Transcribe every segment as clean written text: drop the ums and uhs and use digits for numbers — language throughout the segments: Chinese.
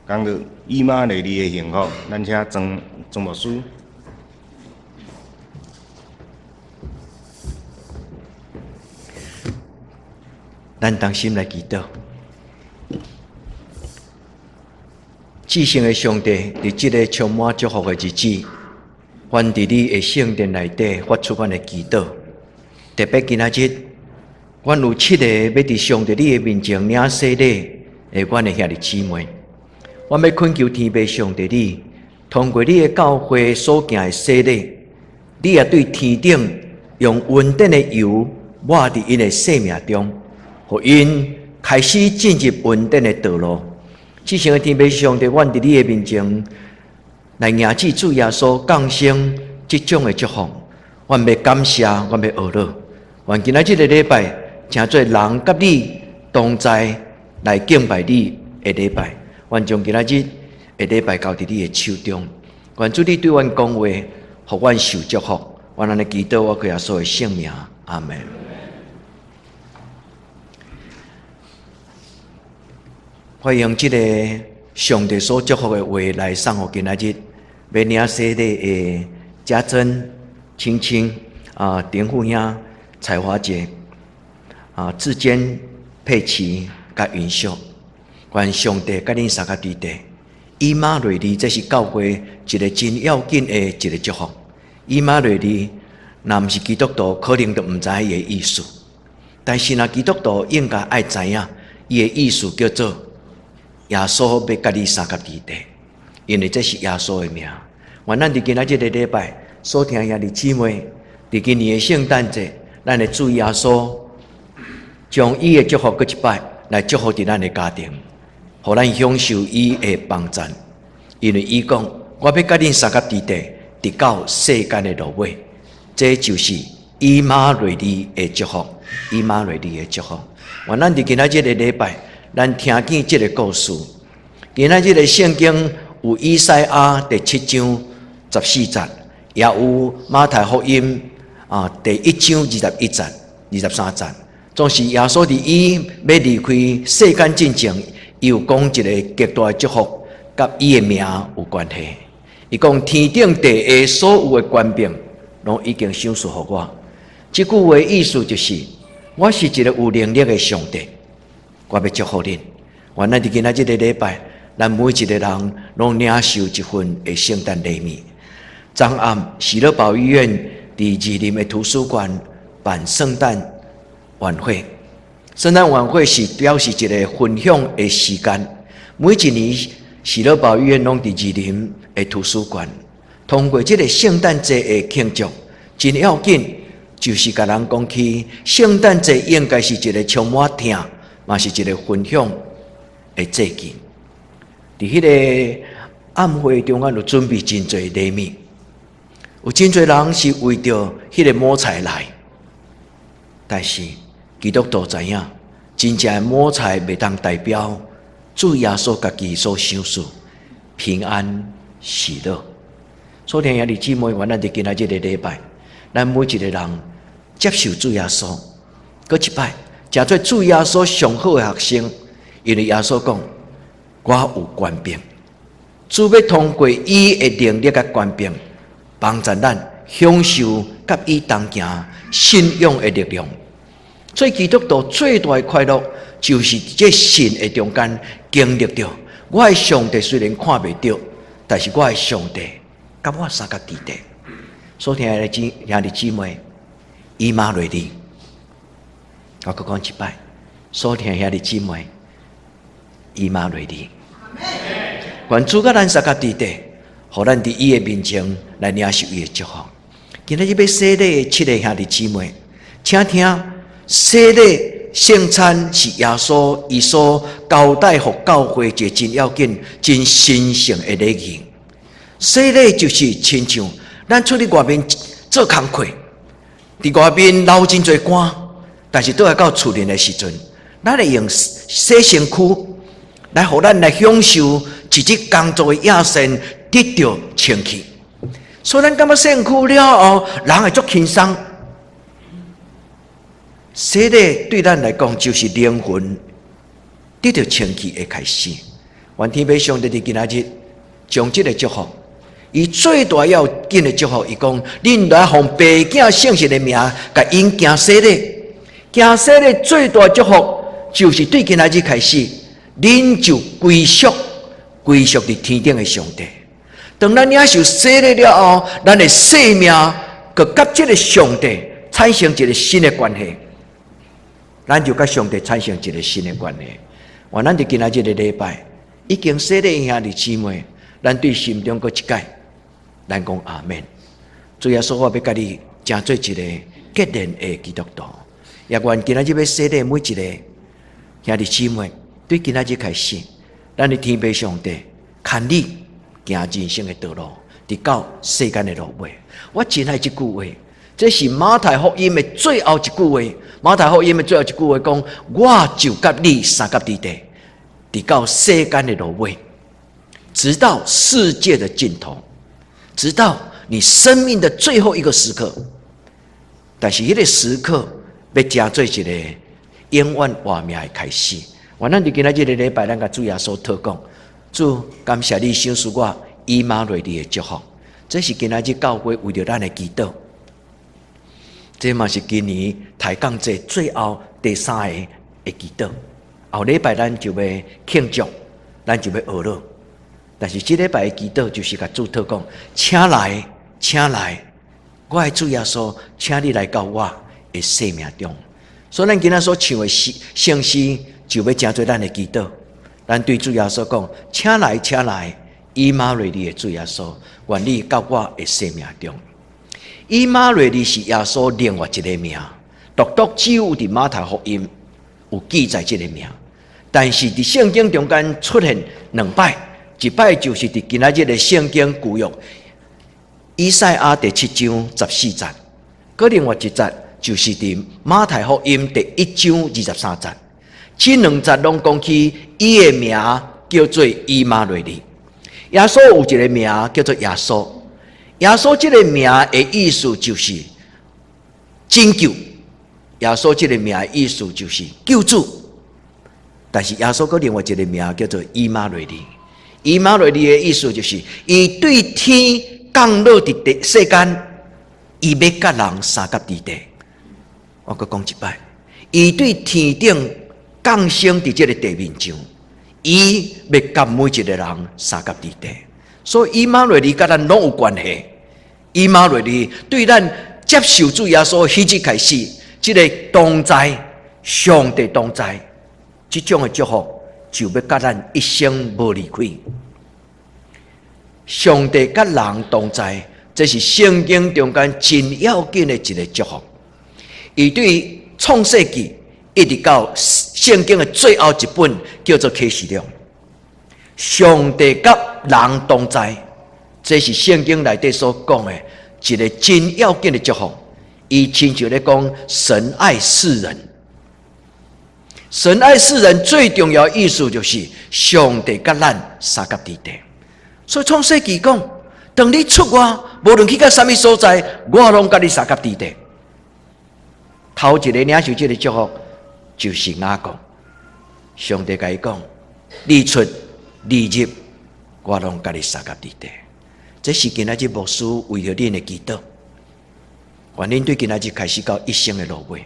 讲到以马内利的幸福，咱请曾牧师。咱同心来祈祷。至圣的上帝，伫这个充满祝福的日子，愿伫你的圣殿内底发出阮的祈祷。特别今仔日，阮有7个要伫上帝你的面前领洗礼的阮的兄弟姊妹，我要恳求天父上帝你，通过你的教会所行的洗礼，你也对天顶用温den的油抹伫因的生命中。互因开始进入稳定的道路。至圣的天父上帝，阮伫你的面前来迎接主耶稣降生这种的祝福，阮要感谢，阮要学乐。愿今仔日的礼拜，请做人甲你同在来敬拜你的礼拜。愿将今仔日的礼拜交伫你的手中。愿主你对阮讲话，互阮受祝福。愿安尼祈祷，我耶稣的圣名，阿门。我用这个上帝所祝福的话来送互今仔日要领洗礼的家珍、青青丁富兄、彩华姐志坚、佩奇、甲云秀，愿上帝甲恁三个伫地。以马内利，这是教会一个真要紧的一个祝福。以马内利，若毋是基督徒，可能都毋知伊的意思。但是若基督徒应该爱知影，伊的意思叫做。耶稣要甲你三个伫地，因为这是耶稣的名。愿咱伫今仔日的礼拜所听兄弟姊妹，伫今年的圣诞节，咱的主耶稣将伊的祝福搁一摆来祝福伫咱的家庭，互咱享受伊的帮助。因为伊讲，我要甲恁三个伫地，直到世间的落尾。这就是以马内利的祝福，以马内利的祝福。愿咱伫今仔日的礼拜。咱听见这个故事，今仔日的圣经有以赛亚第7章14节，也有马太福音第1章21节、23节，总是耶稣伫伊要离开世间之前，伊有讲一个极大的祝福，甲伊的名有关系。伊讲天顶地下所有的权柄，拢已经赏赐互我。这句话的意思就是，我是一个有能力的上帝。我要祝福恁，愿咱伫今仔日的礼拜，咱每一个人拢领受一份的圣诞礼物。昨暗喜乐堡医院伫二林的图书馆办圣诞晚会。圣诞晚会是表示一个分享的时间。每一年喜乐堡医院拢伫二林的图书馆，通过这个圣诞节的庆祝，真要紧就是甲人讲起，圣诞节应该是一个充满疼。嘛是一个分享的节气，伫迄个暗会中，有准备真侪礼物，有真侪人是为着迄个抹彩来，但是基督徒知影，真正的抹彩袂当代表主耶稣家己所享受平安喜乐。所以兄弟姊妹，愿咱伫今仔日的礼拜，咱每一个人接受主耶稣，搁一摆。诚做主耶稣上好的学生，因为耶稣讲，我有权柄，主要通过伊的能力甲权柄，帮助咱享受甲伊同行信仰的力量。所以基督徒最大的快乐，就是这信的中间经历到，我的上帝虽然看袂到，但是我的上帝甲我三个伫地。所听的兄弟姊妹，以马内利。我搁讲一摆，所听兄弟姊妹，以马内利，愿主甲咱三个伫地，互咱伫伊的面前来领受伊的祝福。今仔日要洗礼的7个兄弟姊妹，请听，洗礼圣餐是耶稣伊所交代互教会一个真要紧、真神圣的礼仪。洗礼就是亲像咱出去外面做工课，伫外面流真侪汗。但是倒来到厝里的时阵，咱会用洗身躯来，互咱来享受一日工作的野线，得到清气。所以咱感觉洗身躯了后，人会足轻松。洗礼对咱来讲，就是灵魂得到清气的开始。愿天父上帝伫今仔日将这个祝福，伊最大要紧的祝福，伊讲：恁来奉爸囝圣神的名，甲因行洗礼，行洗礼最大祝福，就是对今仔日开始，恁就归属伫天顶的上帝。当咱领受洗礼了后，咱的生命佮甲这个上帝产生一个新的关系，咱就甲上帝产生一个新的关系。话咱伫今仔日的礼拜，已经洗礼兄弟姊妹，咱对心中佮一解，咱讲阿们。主耶稣，我要甲你成做一个结连的基督徒，也愿今仔日要洗礼每一个兄弟姊妹，对今仔日开始，咱的天父上帝看你行人生的道路，直到世间的落尾。我真爱这句话，这是马太福音的最后一句话。马太福音的最后一句话讲：我就甲你三甲地地，直到世间的落尾，直到世界的尽头，直到你生命的最后一个时刻。但是，迄个时刻要成做一个永远活命的开始。我咱伫今仔日的礼拜，咱甲主耶稣祷告，主感谢你赏赐我以马内利的祝福。这是今仔日教会为着咱的祈祷。这嘛是今年台港节最后第3个的祈祷。后礼拜咱就要庆祝，咱就要学了。但是这礼拜的祈祷就是甲主祷讲，请来，请来，我的主耶稣，请你来到我的生命中。所以咱今仔所唱的圣诗，就要成做咱的祈祷。咱对主耶稣讲，请来，请来，以马内利的主耶稣，愿你到我的生命中。以马内利是耶稣另外一个名，独只有伫马太福音有记载这个名，但是伫圣经中间出现2摆，一摆就是伫今仔日的圣经旧约以赛亚第7章14节，佮另外一节就是伫马太福音第1章23节。这2节拢讲起伊的名叫做以马内利。耶稣有一个名叫做耶稣，耶稣这个名的意思就是拯救，耶稣这个名的意思就是救主。但是耶稣有另外一个名叫做以马内利，以马内利的意思就是伊对天降落伫世间，伊要甲人三甲地地。我佮讲一摆，伊对天顶降生伫这个地面上，伊要甲每一个人三甲地地。所以以马内利甲咱拢有关系。以马内利对咱接受主耶稣迄日开始，这个同在上帝同在，这种的祝福就要甲咱一生无离开。上帝甲人同在，这是圣经中间真要紧的一个祝福。伊对创世纪一直到圣经的最后一本叫做启示录，上帝甲人同在，这是圣经内底所讲的一个真要紧的祝福。伊亲像咧讲，神爱世人，神爱世人最重要的意思就是上帝甲咱三甲地地。所以创世纪讲，当你出外，无论去到什么所在，我拢甲你三甲地地。头一个领受这个祝福就是雅各，上帝甲伊讲：你出你入，我拢甲你三甲地地。这是今仔日牧师为了恁的祈祷，愿恁对今仔日开始到一生的路尾，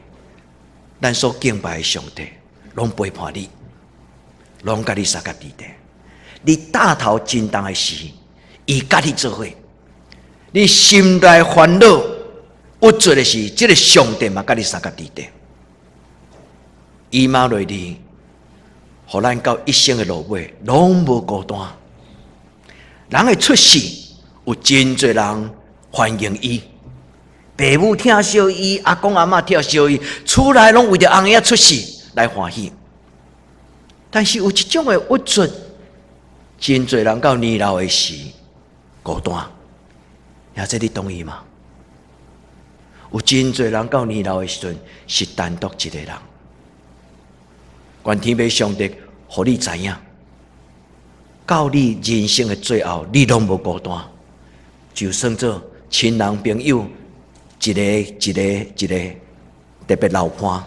咱所敬拜的上帝，拢陪伴你，拢甲你三甲地地。你大头真重的事，伊甲你做伙；你心内烦恼郁卒的事，这个上帝嘛甲你三甲地地。以马内利，互咱到一生的路尾，拢无孤单。人的出世，有真侪人欢迎伊，父母疼惜伊，阿公阿嬷疼惜伊，厝内拢为着翁仔出世来欢喜。但是有一种的郁卒，真侪人到年老的时孤单，也这你同意吗？有真侪人到年老的时阵是单独一个人。愿天父上帝，互你知影，到你人生的最后，你拢无孤单，就算做亲人朋友一个特别老伴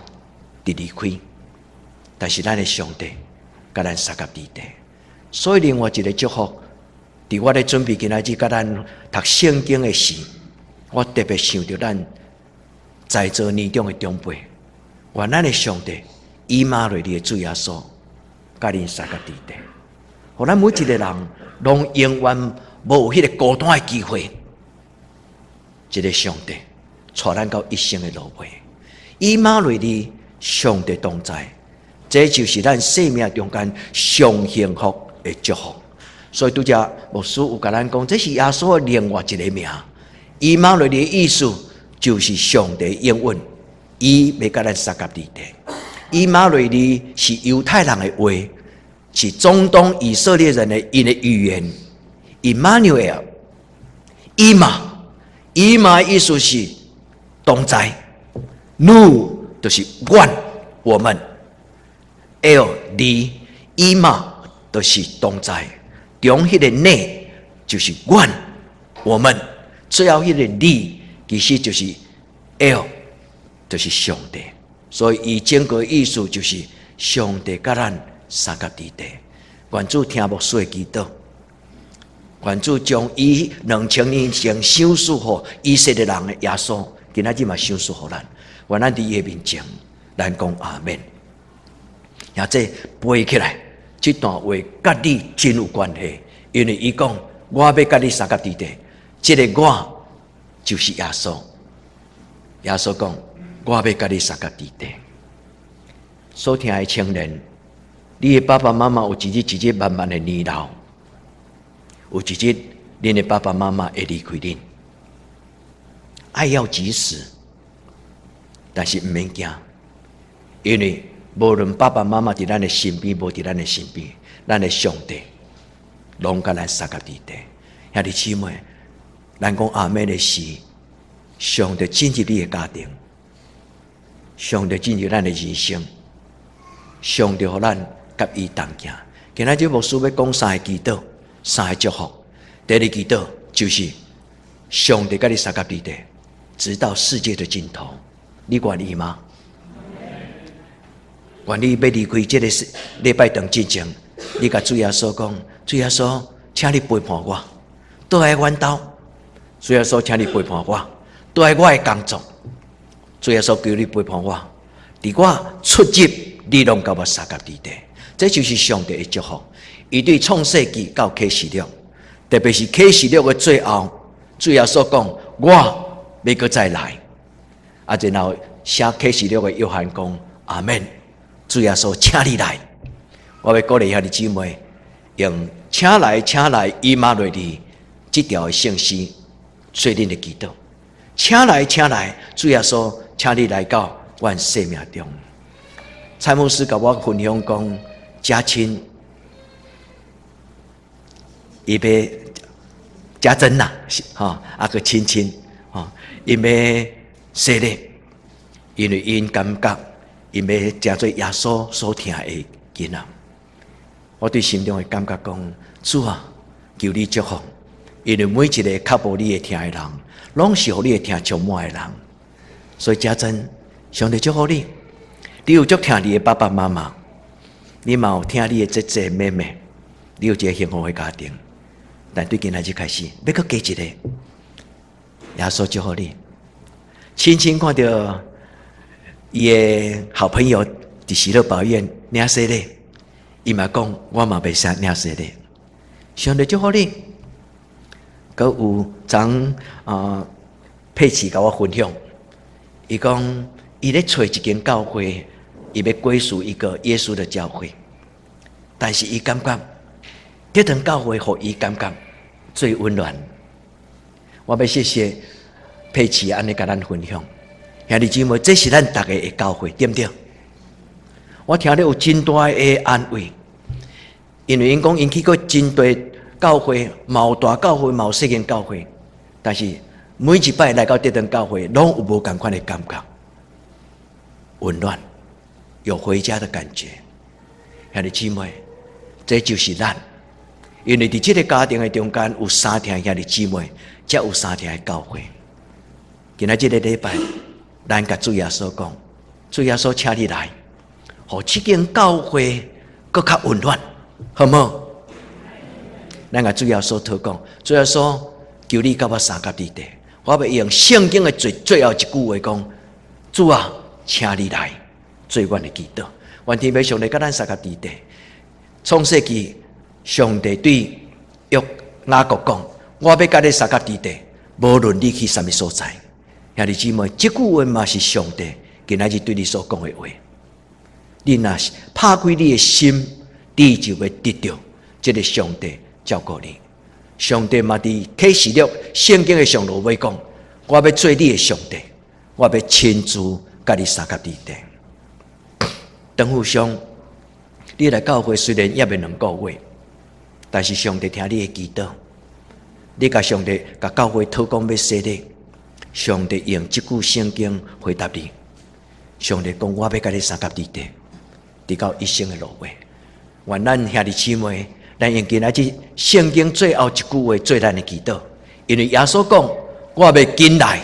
伫离开，但是咱的上帝甲咱三甲地地，所以另外一个祝福，伫我咧准备今仔日甲咱读圣经的时，我特别想到咱在座年长的长辈，愿咱的上帝以马内利的主耶稣，甲恁三个伫地，互咱每一个人拢永远无有迄个孤单的机会。一个上帝带咱到一生的路尾，以马内利上帝同在，这就是咱生命中间上幸福的祝福。所以拄则牧师有甲咱讲，这是耶稣的另外一个名。以马内利的意思就是上帝应允，伊要甲咱三甲伫地。以马内利是犹太人的话，是中东以色列人的因的语言。Emmanuel， 以马的意思是同在，努就是我们 ，L 以马就是同在，中迄个内就是我们，最后迄个你其实就是 L， 就是上帝。所以伊整个意思就是上帝甲咱三甲伫地。愿主听牧师的祈祷，愿主将伊2000年前赏赐予以色列人的耶稣，今仔日嘛赏赐予咱。愿咱伫伊面前，咱讲阿们。也这背起来，这段话甲你真有关系，因为伊讲我要甲你三甲伫地，这个我就是耶稣。耶稣讲我要甲你三甲伫地。所听的青年，你的爸爸妈妈有一日慢慢的年老，有一日恁的爸爸妈妈会离开恁，爱要及时，但是唔免惊，因为无论爸爸妈妈伫咱的身边，无伫咱的身边，咱的上帝拢甲咱三甲伫地。兄弟姊妹，咱讲阿们的是，上帝进入你的家庭，上帝进入咱的人生，上帝互咱甲伊同行。今仔日牧师要讲三个祈祷，三个祝福。第二祈祷就是上帝甲你三甲伫地，直到世界的尽头。你愿意吗？愿你要离开这个礼拜堂之前，你甲主耶稣讲：主耶稣，请你陪伴我，倒来阮兜。主耶稣，请你陪伴我，倒来我的工作。主耶稣叫你陪伴我，伫我出入，你拢甲我三甲伫地。这就是上帝的祝福。伊对创世纪到启示录，特别是启示录的最后，主耶稣讲：我要搁再来。然后写启示录的约翰讲：阿们。主耶稣，请你来。我要鼓励兄弟姊妹，用请来以马内利这条的信息做恁的祈祷。请来，主耶稣，请你来到阮生命中。蔡牧师甲我分享讲，家亲，伊要家珍呐，个亲亲，伊要洗礼，因为因感觉。因要诚做耶稣所听的囡仔，我对心中的感觉讲：主啊，求你祝福，因为每一个较无你会听的人，拢是互你会听充满的人。所以家珍，上帝祝福你，你有足听你的爸爸妈妈，你嘛有听你的姐姐妹妹，你有一个幸福的家庭。但对今仔日开始，要搁加一个，耶稣祝福你，亲亲看到。伊的好朋友伫喜乐宝院领洗礼，伊嘛讲我嘛袂使领洗礼。上帝祝福你，佮有昨佩奇甲我分享，伊讲伊咧找一间教会，伊要归属一个耶稣的教会，但是伊感觉这堂教会互伊感觉最温暖。我要谢谢佩奇安尼甲咱分享。兄弟姊妹，这是咱大家的教会，对不对？我听了有真大的安慰，因为因讲因去过真大教会，有大教会，有细间教会，但是每一摆来到这堂教会，拢有无同款的感觉，温暖，有回家的感觉。兄弟姊妹，这就是咱，因为伫这个家庭的中间有三天兄弟姊妹，才有三天的教会。今仔这个礼拜。咱甲主耶稣讲，主耶稣，请你来，互这间教会更较温暖，好冇？咱甲主耶稣祷告，主耶稣求你甲我三甲地地，我要用圣经的最后一句话讲：主啊，请你来做阮的祈祷。愿天父上帝甲咱三甲地地。创世纪，上帝对雅各讲：我要甲你三甲地地，无论你去什么所在。兄弟姊妹，这句话嘛是上帝今仔日对你所讲的话。你若是拍开你的心，你就会得到这个上帝照顾你。上帝嘛伫启示录圣经的上头尾讲：我要做你的上帝，我要亲自甲你三甲地地。等互相，你来教会虽然也未2个月，但是上帝听你的祈祷，你甲上帝甲教会讨讲要洗礼，上帝用这句圣经回答你。上帝讲：我要甲你三甲地地，直到一生的路way。愿咱兄弟姊妹，咱用今仔日圣经最后一句话做咱的祈祷，因为耶稣讲：我要紧来，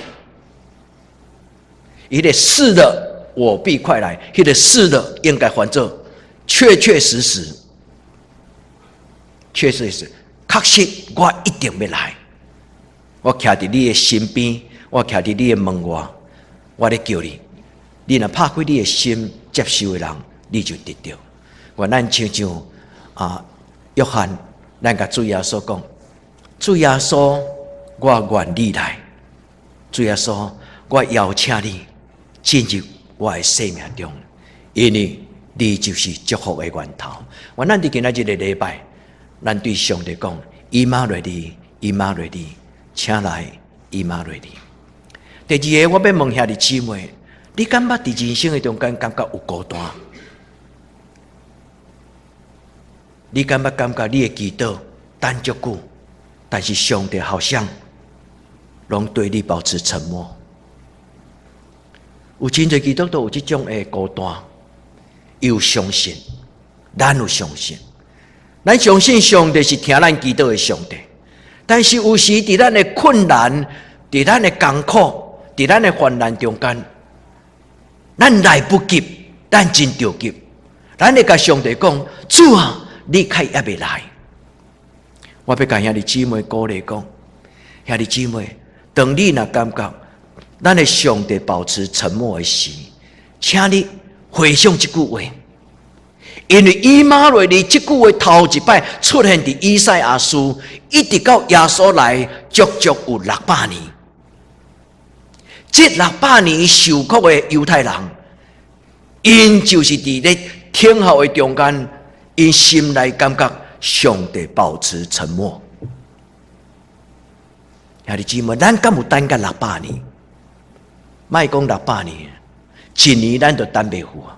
伊个是的，我必快来。迄个是的，应该翻做确确实实，确实实，确实我一定要来。我徛伫你的身边，我徛伫你的门外，我咧叫你。你若拍开你的心，接受的人，你就得到。愿咱像约翰，咱甲主耶稣讲：主耶稣，我愿你来。主耶稣，我邀请你进入我的生命中，因为你就是祝福的源头。愿咱伫今仔日的礼拜，咱对上帝讲：以马内利，以马内利，请来，以马内利。第二个，我要问兄弟姊妹，你感觉伫人生的中间感觉有孤单？你感觉你的祈祷等足久，但是上帝好像拢对你保持沉默。有真侪基督徒有这种的孤单，又相信，咱有相信，咱相信上帝是听咱祈祷的上帝，但是有时伫咱的困难、伫咱的艰苦、伫咱的患难中间，咱来不及，咱真着急，咱会甲上帝讲：主啊！你开也未来，我要甲兄弟姊妹鼓励讲：兄弟姊妹，当你若感觉咱的上帝保持沉默的时，请你回想这句话，因为以马内利这句话头一摆出现伫以赛亚书，一直到耶稣来，足足有600年。这600年受苦的犹太人，因就是伫咧听候的中间。因心内感觉上帝保持沉默。兄弟姊妹，咱敢有等到600年？莫讲600年，1年咱就等袂赴啊。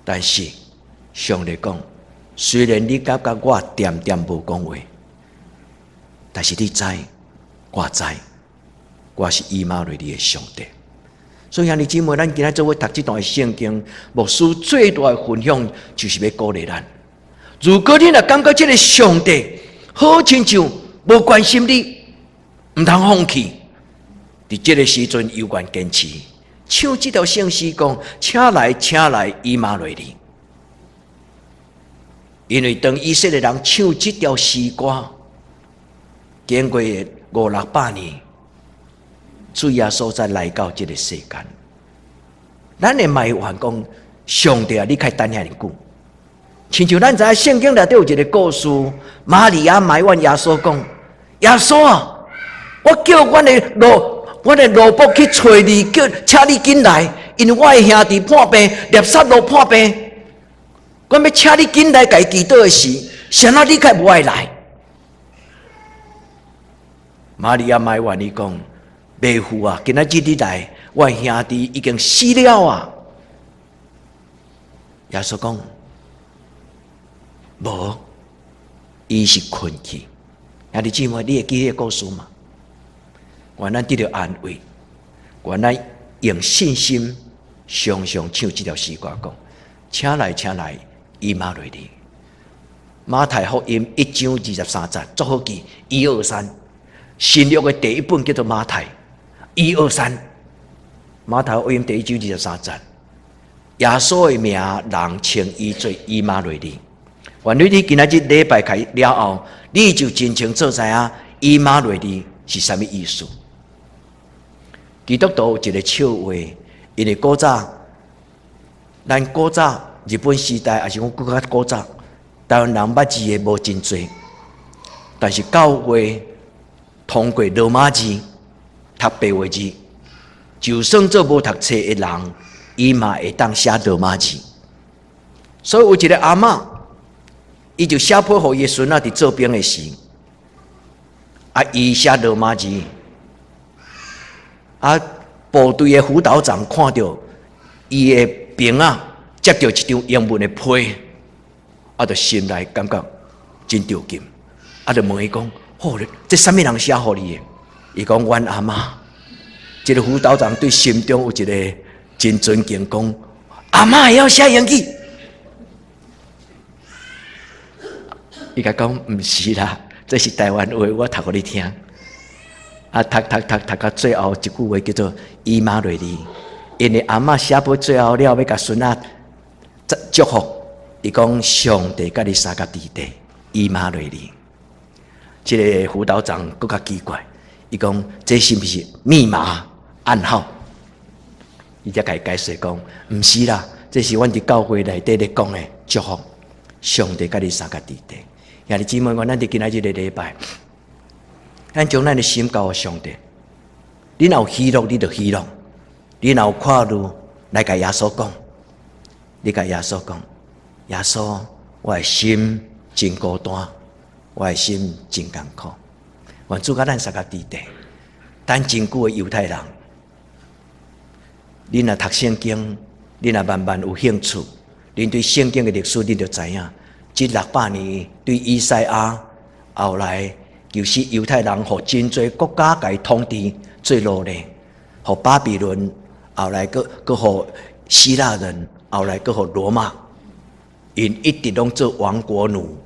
但是上帝讲，虽然你感觉我点点无讲话，但是你知，我知，我是以马内利的上帝。所以兄弟姊妹，咱今仔做伙读这段圣经，牧师最大的分享就是要鼓励咱。如果你若感觉这个上帝好亲像无关心你，唔通放弃，伫这个时阵有关坚持，唱这条圣诗讲：请来，请来，以马内利。因为当以色列人唱这条诗歌，经过500-600年。主耶稣才来到这个世间，咱会埋怨讲：上帝啊，你开等遐尼久。亲像咱知影圣经内底有一个故事，玛利亚埋怨耶稣讲：耶稣啊，我叫我的罗卜去找你，请你紧来，因为我的兄弟破病，列撒罗破病，我要请你紧来，家祈祷的时，谁啊你开无爱来？玛利亚埋怨你讲。袂赴啊！今仔日你来，我兄弟已经死了啊！耶稣讲：无，伊是困去。兄弟姊妹，你会记迄个故事吗？愿咱得到安慰，愿咱用信心常常唱这条诗歌讲：请来，请来，以马内利。马太福音1章23节，做好记1、2、3。新约的第一本叫做马太。1、2、3，马太福音第1章23节，耶稣的名人称伊做以马内利。反正你今仔日礼拜开了后，你就真清楚知影以马内利是啥物意思。基督徒有一个笑话，因为古早日本时代，还是讲更较古早，台湾人捌字的无真多，但是教会通过罗马字、读白话字，就算做无读册的人，伊嘛会当写罗马字。所以有一个阿嬷，伊就写批予伊孙仔伫做兵的时，伊写罗马字。部队的辅导长看到伊的兵接到一张英文的批，就心内感觉真着急，就问伊讲：好，这什么人写予你的？伊讲：阮阿嬷。这个辅导长对心中有一个真尊敬，讲：阿嬷也要写英语？伊甲讲：毋是啦，这是台湾话，我读予你听。读到最后一句话叫做“以马内利”，因为阿嬷写到最后了，要甲孙仔祝福，伊讲：上帝甲你三甲地地，以马内利。这个辅导长更加奇怪，伊讲：这是不是密码暗号？伊才甲伊解释讲：毋是啦，这是阮伫教会内底咧讲的祝福，上帝甲你三甲地地。兄弟姊妹，咱伫今仔日的礼拜。咱将咱的心交予上帝，你若有喜乐，你就喜乐；你若有快乐，来甲耶稣讲，你甲耶稣讲，耶稣，我的心真孤单，我的心真艰苦。愿主甲咱三甲地地，咱真久的犹太人，你若读圣经，你若慢慢有兴趣，恁对圣经的历史，你就知影，这600年对以赛亚后来。就是犹太人互真侪国家甲伊统治做奴隶，互巴比伦，后来佮互希腊人，后来佮互罗马，因一直拢做亡国奴。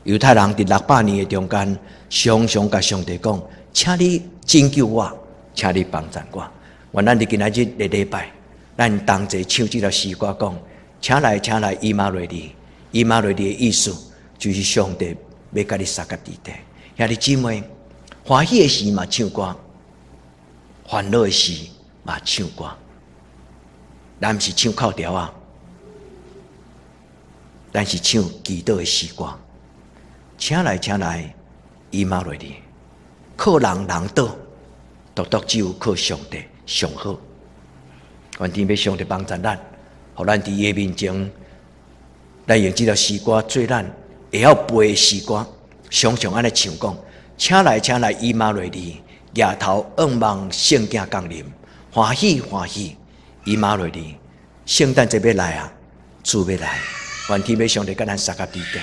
犹太人伫600年的中间，常常甲上帝讲：请你拯救我，请你帮助我。愿咱伫今仔日的礼拜，咱同齐唱这条诗歌讲：请来，请来，以马内利。以马内利的意思就是上帝要甲你三甲地地。兄弟姊妹，欢喜的时嘛唱歌，烦恼的时嘛唱歌。咱毋是唱口条咱是唱祈祷的诗歌。请来，请来，以马内利。靠人倒，独只有靠上帝上好。愿天要上帝帮助咱，互咱伫伊的面前，咱用这条诗歌做咱会晓背的诗歌。常常安尼唱讲，请来，请来，以马内利，夜头仰望圣境降临，欢喜欢喜，以马内利，圣诞节要来主要来，愿天要上帝甲咱三甲地地，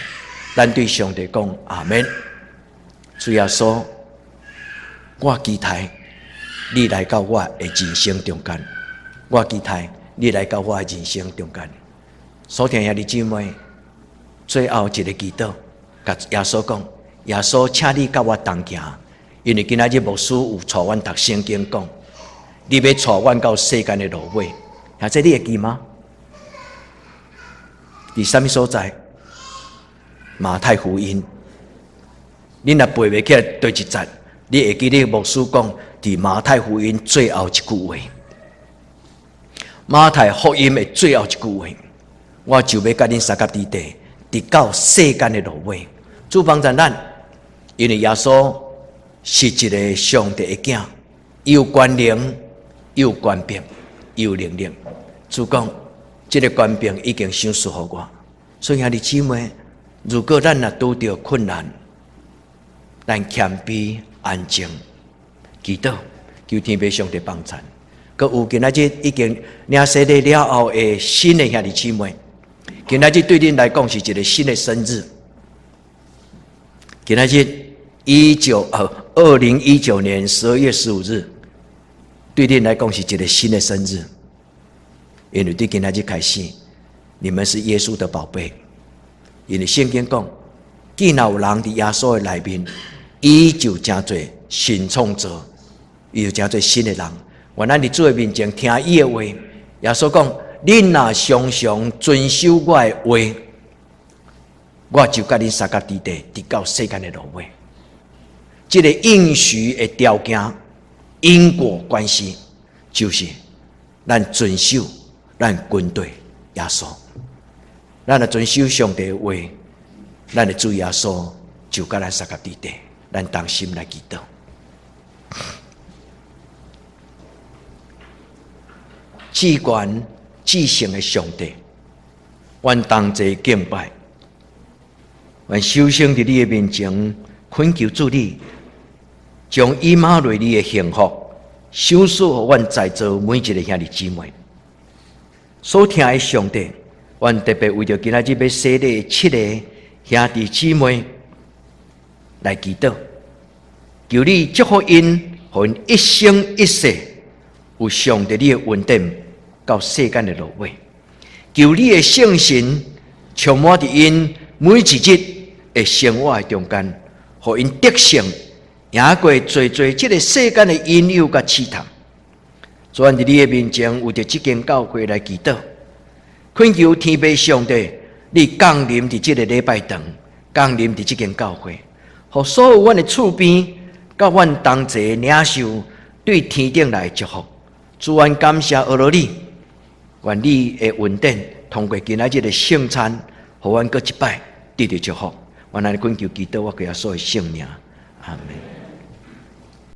咱对上帝讲阿门。主耶稣，我期待你来到我的人生中间，我期待你来到我的人生中间。所听兄弟姊妹，最后一个祈祷，甲耶稣讲。耶稣，请你甲我同行，因为今仔日牧师有带阮读圣经讲，你要带阮到世间的路尾。现在你会记吗？伫什么所在？马太福音。你若背袂起来对一节，你会记得牧师讲伫马太福音最后一句话。马太福音的最后一句话，我就要甲恁三甲地地，直到世间的路尾。主帮助咱。因为耶稣是一个上帝的囝，有权能，有权柄，有能力。主讲，这个权柄已经赏赐予我。所以兄弟姊妹，如果咱若拄到困难，咱谦卑安静，祈祷，求天父上帝帮助。佮有今仔日已经领洗礼了后的新的兄弟姊妹，今仔日对恁来讲是一个新的生日。今仔日2019年12月15日，对恁来讲是一个新的生日，因为对今仔日开始，你们是耶稣的宝贝。因为圣经讲，既然有人伫耶稣的内面，伊就真做新创造，伊就真做新的人。愿咱伫主的面前听伊的话。耶稣讲：恁若常常遵守我的话，我就甲恁三角地地直到世间的落尾。这个应许的条件、因果关系，就是咱遵守咱军队耶稣，咱若遵守上帝的话，咱的主耶稣就甲咱三角地地，咱同心来祈祷。至权至圣的上帝，愿同齐敬拜，愿首先伫你的面前恳求主你，将以马内利的幸福赏赐予阮在座每一个兄弟姊妹。所听的上帝，阮特别为着今仔日要洗礼7个兄弟姊妹来祈祷，求你祝福因，互因一生一世有上帝你的恩典到世间的落尾。求你的圣神充满伫因每一日的生活的中间，互因得胜，赢过最这个世间的引诱甲试探。所以伫你的面前，为着这间教会来祈祷，恳求天父上帝，你降临伫这个礼拜堂，降临伫这间教会，互所有阮的厝边，甲阮同齐领受对天顶来的祝福。主，阮感谢阿罗你，愿你的恩典通过今仔日的圣餐，互阮搁一摆得到祝福。我来恳求祈祷，我给耶稣的圣名，阿门。